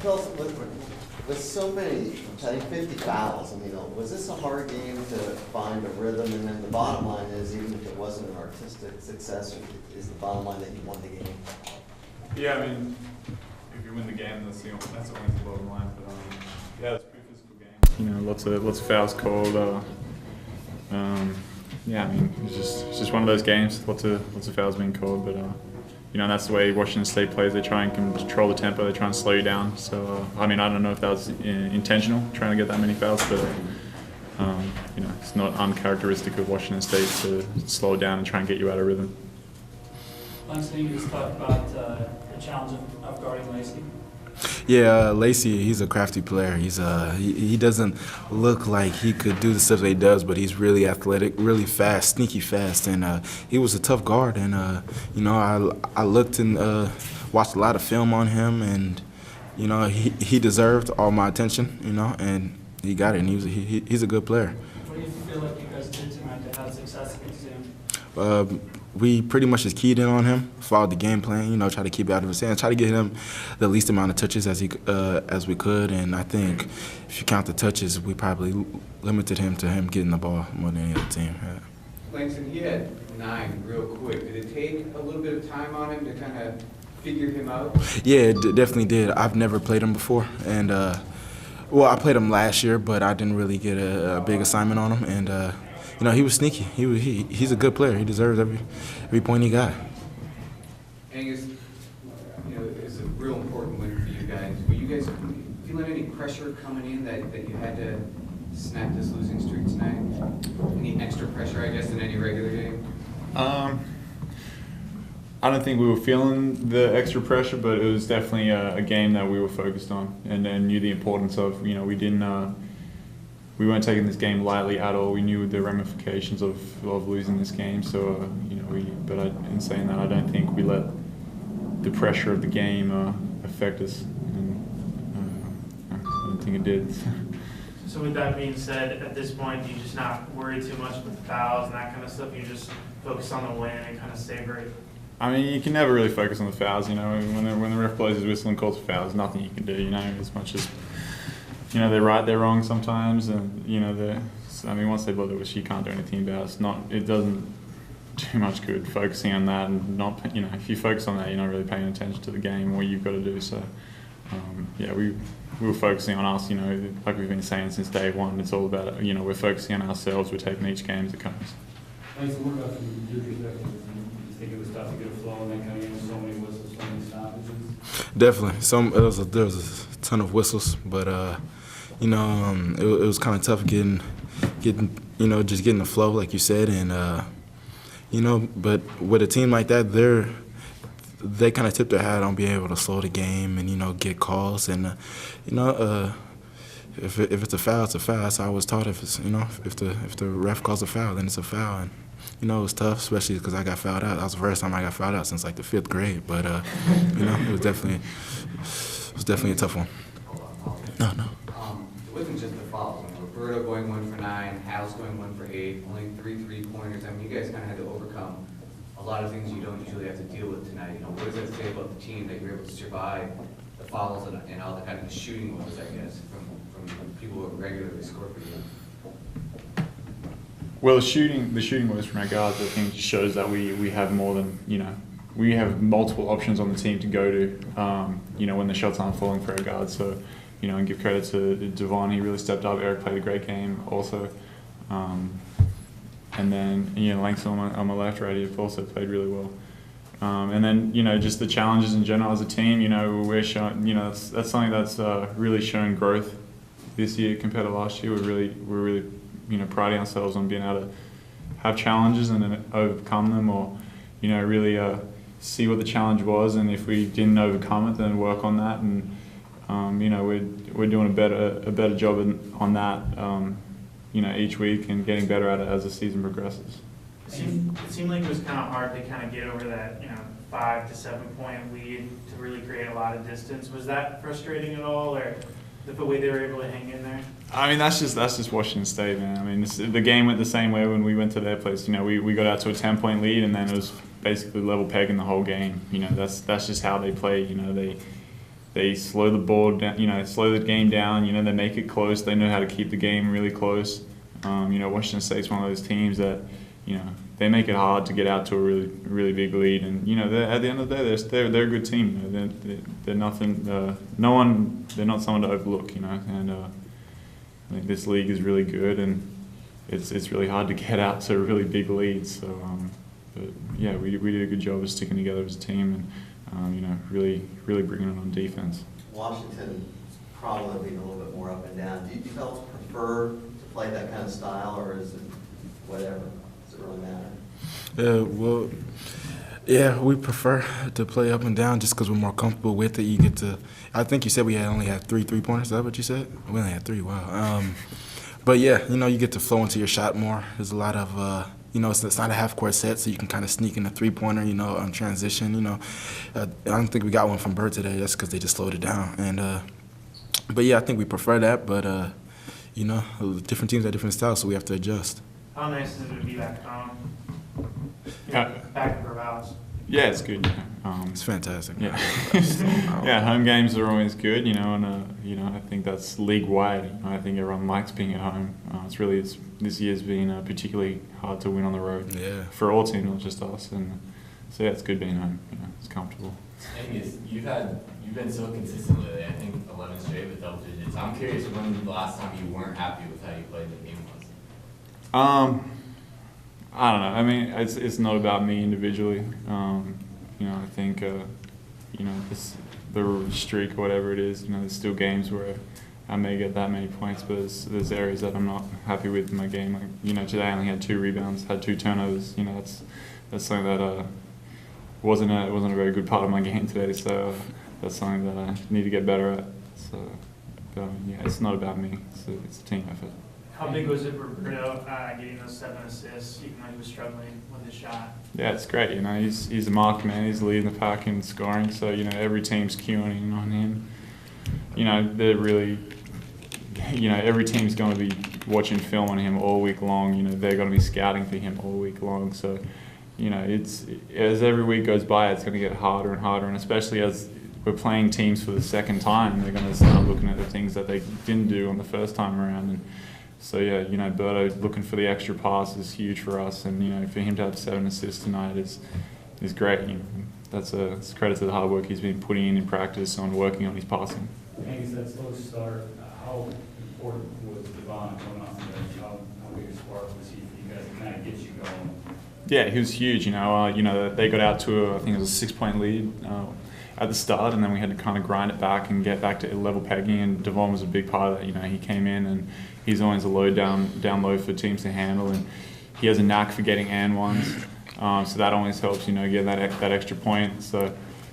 Tell us, with so many, I think 50 fouls, I mean, was this a hard game to find a rhythm? And then the bottom line is, even if it wasn't an artistic success, is the bottom line that you won the game? Yeah, I mean, if you win the game, that's always the bottom line. But yeah, it's a pretty physical game. You know, lots of fouls called. Yeah, I mean, it's just one of those games. Lots of fouls being called, but you know, that's the way Washington State plays. They try and control the tempo. They try and slow you down. So I mean, I don't know if that was intentional, trying to get that many fouls, but you know, it's not uncharacteristic of Washington State to slow it down and try and get you out of rhythm. Langston, you just talked about the challenge of guarding Lacey. Yeah, Lacey, he's a crafty player. He doesn't look like he could do the stuff that he does, but he's really athletic, really fast, sneaky fast, and he was a tough guard. And you know, I looked and watched a lot of film on him, and you know, he deserved all my attention. You know, and he got it. And he's a good player. What do you feel like you guys did tonight to have success against him? We pretty much just keyed in on him, followed the game plan, you know, try to keep it out of his hands, try to get him the least amount of touches as we could. And I think if you count the touches, we probably limited him to him getting the ball more than any other team. Yeah. Langston, he had 9 real quick. Did it take a little bit of time on him to kind of figure him out? Yeah, it definitely did. I've never played him before, and well, I played him last year, but I didn't really get a big assignment on him. And you know, he was sneaky. He's a good player. He deserves every point he got. Angus, you know, it's a real important win for you guys. Were you guys feeling any pressure coming in that you had to snap this losing streak tonight? Any extra pressure, I guess, in any regular game? I don't think we were feeling the extra pressure, but it was definitely a game that we were focused on and knew the importance of. You know, we weren't taking this game lightly at all. We knew the ramifications of losing this game. So you know, in saying that, I don't think we let the pressure of the game affect us. And, I don't think it did. So with that being said, at this point, do you just not worry too much with the fouls and that kind of stuff? You just focus on the win and kind of savor it? I mean, you can never really focus on the fouls. You know, when the ref blows his whistle and calls for fouls, nothing you can do. You know, as much as, you know, they're right, they're wrong sometimes, and you know, I mean, once they blow the whistle, you can't do anything about it. It doesn't do much good focusing on that, and not, you know, if you focus on that, you're not really paying attention to the game and what you've got to do. So, yeah, we were focusing on us. You know, like we've been saying since day one, it's all about it. You know, we're focusing on ourselves. We're taking each game as it comes. Thanks. What about from your perspective? You think it was tough to get a flow in that kind of game with so many whistles, so many stoppages? Definitely. There was a ton of whistles, but you know, it was kind of tough getting, you know, just getting the flow, like you said, and you know, but with a team like that, they kind of tip their hat on being able to slow the game and, you know, get calls, and you know, if it's a foul, it's a foul. That's how I was taught. If it's, you know, if the ref calls a foul, then it's a foul. And you know, it was tough, especially because I got fouled out. That was the first time I got fouled out since like the 5th grade. But you know, it was definitely a tough one. No. It wasn't just the fouls. I mean, Roberto going 1 for 9, Hal's going 1 for 8, only 3 3-pointers. I mean, you guys kind of had to overcome a lot of things you don't usually have to deal with tonight. You know, what does that say about the team that you're able to survive the fouls and all the kind of the shooting was, I guess, from people who regularly score for you? Well, the shooting was from our guards. I think shows that we have more than, you know, we have multiple options on the team to go to, you know, when the shots aren't falling for our guards. So, you know, and give credit to Devon. He really stepped up. Eric played a great game also. And then, you know, Langston on my left, right, he also played really well. And then, you know, just the challenges in general as a team, you know, we're showing, you know, that's something that's really shown growth this year compared to last year. We're really, you know, priding ourselves on being able to have challenges and then overcome them, or, you know, really see what the challenge was, and if we didn't overcome it, then work on that. And you know, we're doing a better job on that, you know, each week, and getting better at it as the season progresses. It seemed like it was kind of hard to kind of get over that, you know, 5 to 7 point lead to really create a lot of distance. Was that frustrating at all, or the way they were able to hang in there? I mean, that's just Washington State, man. I mean, the game went the same way when we went to their place. You know, we got out to a 10-point lead, and then it was basically level pegging the whole game. You know, that's just how they play. You know, they slow the ball down, slow the game down. They make it close. They know how to keep the game really close. Washington State's one of those teams that, they make it hard to get out to a really, really big lead. And at the end of the day, they're a good team. They're nothing. They're not someone to overlook. And I think this league is really good, and it's really hard to get out to really big leads. So, but yeah, we did a good job of sticking together as a team, and really bringing it on defense. Washington probably being a little bit more up and down. Do you fellas prefer to play that kind of style, or is it whatever? Does it really matter? Yeah, we prefer to play up and down just because we're more comfortable with it. You get to, I think you said we only had 3 3-pointers. Is that what you said? We only had 3. Wow. But yeah, you get to flow into your shot more. There's a lot of, it's not a half-court set, so you can kind of sneak in a 3-pointer, on transition. I don't think we got one from Bird today. That's because they just slowed it down. And but yeah, I think we prefer that. But different teams have different styles, so we have to adjust. How nice is it to be back home? Yeah. Back in Corvallis. Yeah, it's good. It's fantastic. Yeah, yeah. Home games are always good, and I think that's league wide. I think everyone likes being at home. This year's been particularly hard to win on the road. Yeah. For all teams, not just us. And so yeah, it's good being home. It's comfortable. Angus, you've been so consistent lately. I think 11 straight with double digits. I'm curious when the last time you weren't happy with how you played the game was. I don't know. I mean, it's not about me individually. I think the streak or whatever it is. There's still games where I may get that many points, but there's areas that I'm not happy with in my game. Like today I only had 2 rebounds, had 2 turnovers. That's something that wasn't a very good part of my game today. So that's something that I need to get better at. So yeah, it's not about me. It's a team effort. How big was it for Roberto getting those 7 assists, even though he was struggling with his shot? Yeah, it's great. He's a marked man. He's leading the pack in scoring. So every team's queuing in on him. They're really, every team's going to be watching film on him all week long. They're going to be scouting for him all week long. So, it's as every week goes by, it's going to get harder and harder, and especially as we're playing teams for the second time, they're going to start looking at the things that they didn't do on the first time around. And so yeah, Berto looking for the extra pass is huge for us, and for him to have 7 assists tonight is great. It's credit to the hard work he's been putting in practice on working on his passing. Angus, that slow start, how important was Devon coming off the bench? How big a spark was he for you guys to kind of get you going? Yeah, he was huge. They got out to I think it was a 6-point lead at the start, and then we had to kind of grind it back and get back to level pegging. And Devon was a big part of that. He came in and he's always a low down low for teams to handle, and he has a knack for getting and ones. So that always helps, get that extra point. So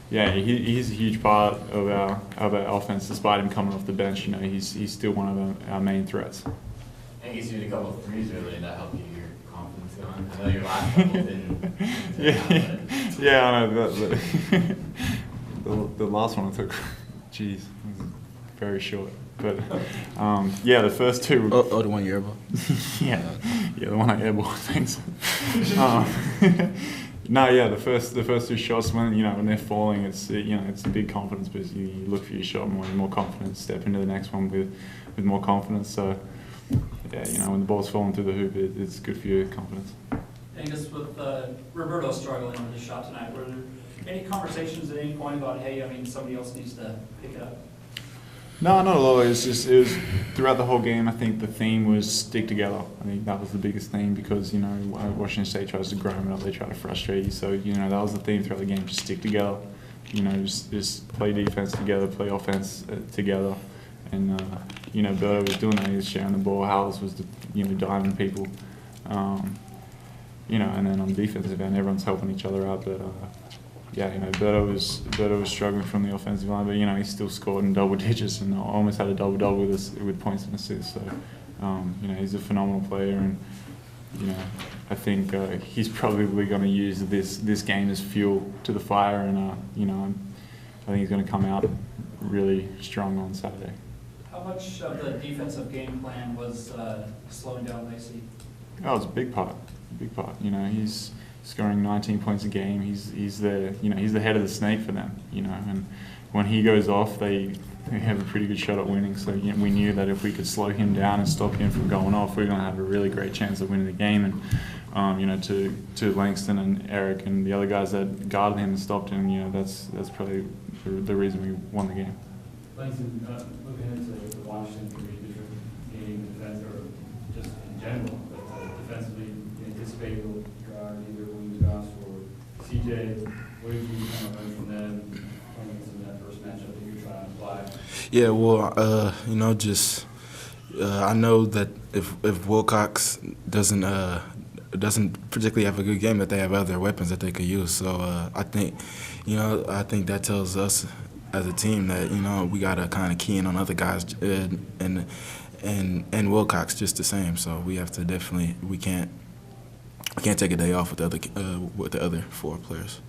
yeah, he's a huge part of our offense, despite him coming off the bench. He's still one of our main threats. Angus, you had a couple of threes earlier that helped you your confidence going. I know your last couple didn't. Yeah, I know. The last one I took, geez, was very short. But yeah, the first 2. Oh, the one you airball? Yeah, the one I airball. Thanks. No, yeah, the first 2 shots when they're falling, it's a big confidence boost. You look for your shot more confident, step into the next one with more confidence. So yeah, when the ball's falling through the hoop, it's good for your confidence. Angus, with Roberto struggling with his shot tonight, were there any conversations at any point about, hey, somebody else needs to pick it up? No, not at all. It was throughout the whole game. I think the theme was stick together. I think that was the biggest thing because Washington State tries to grind it up, they try to frustrate you. So that was the theme throughout the game: just stick together. Just play defense together, play offense together. And Berto was doing that. He was sharing the ball. Howells was diving people. And then on the defensive end, everyone's helping each other out. But yeah, Berto was struggling from the offensive line, but he still scored in double digits and almost had a double with points and assists. So he's a phenomenal player, and I think he's probably going to use this game as fuel to the fire, and I think he's going to come out really strong on Saturday. How much of the defensive game plan was slowing down Lacey? Oh, it's a big part. He's scoring 19 points a game. He's the head of the snake for them. And when he goes off, they have a pretty good shot at winning. So we knew that if we could slow him down and stop him from going off, we're going to have a really great chance of winning the game. And to Langston and Eric and the other guys that guarded him and stopped him, that's probably the reason we won the game. Langston, looking into the Washington, three different game defense, or just in general, but defensively, you anticipate will guard either Williams Goss or CJ. What did you kind of learn from them in that first matchup that you're trying to apply? Yeah, well, I know that if Wilcox doesn't particularly have a good game, that they have other weapons that they could use. So I think that tells us as a team that we gotta kind of key in on other guys and Wilcox just the same. So we have to we can't take a day off with the other 4 players.